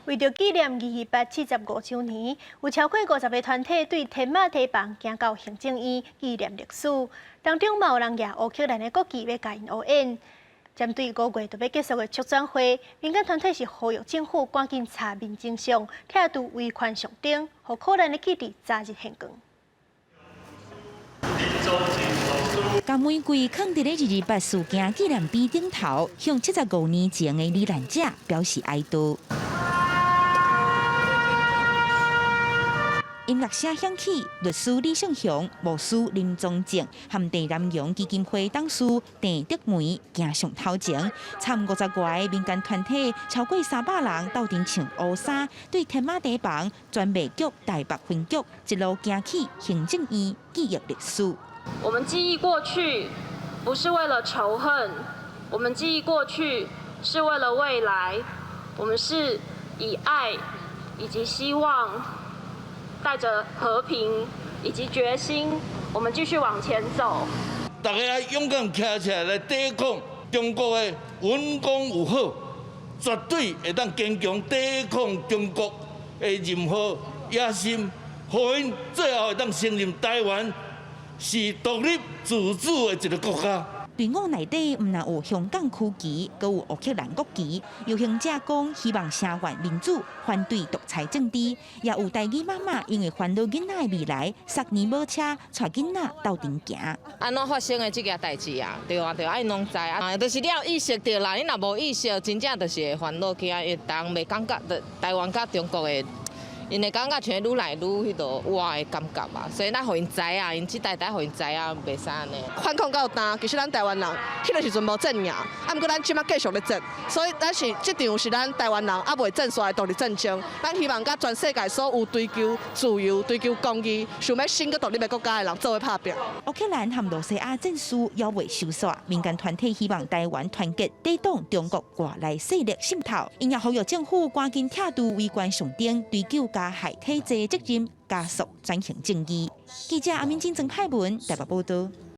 为着纪念22875周年，有超过50个团体对天马地磅行到行政院纪念历史。当中嘛有人举乌克兰的国旗要甲因乌烟。针对5月就要结束的促转会，民间团体是呼吁政府赶紧查明真相，态度维权上顶，让可怜的记者早日献光。将玫瑰放伫咧228事件纪念碑顶头，向75年前的罹难者表示哀悼。音乐声响起，律师李胜雄、牧师林宗正和地南洋基金会董事郑德梅行上头前，参50多个民间团体超过300人斗阵穿乌衫，对天马地磅专卖局台北分局一路行起行政院记忆历史。我们记忆过去，不是为了仇恨；我们记忆过去，是为了未来。我们是以爱以及希望，带着和平以及决心，我们继续往前走。大家要勇敢站起来来抵抗中国的文攻武吓，绝对会当坚强抵抗中国的任何野心，互因最后会当承认台湾是独立自主的一个国家。队伍内底唔但有香港区旗，阁有乌克兰国旗。游行者讲希望声援民主，反对独裁政治，也有台语妈妈因为烦恼囡仔的未来，3年无车，带囡仔斗阵行。安怎发生的这件代志啊？对啊，对啊，因拢知啊，就是你要意识到啦，你若无意识，真正就是会烦恼起来，会当袂感觉台湾甲中国的。因会感觉像愈来愈迄个活的感觉啊，所以咱互因知啊，因即代互因知啊，袂使安尼。反抗到今，其实咱台湾人迄个时阵无正赢，啊，毋过咱即马继续咧争，所以咱是即场是咱台湾人啊未正煞的独立战争。咱希望甲全世界所有追求自由、追求公义、想要新个独立的国家的人做伙拍拼。乌克兰和罗西亚战事犹未收煞，民间团体希望台湾团结抵挡中国外来势力渗透，因也呼吁政府赶紧态度维权上顶，追究加害体制责任，加速转型正义。记者阿明金曾派文台北报道。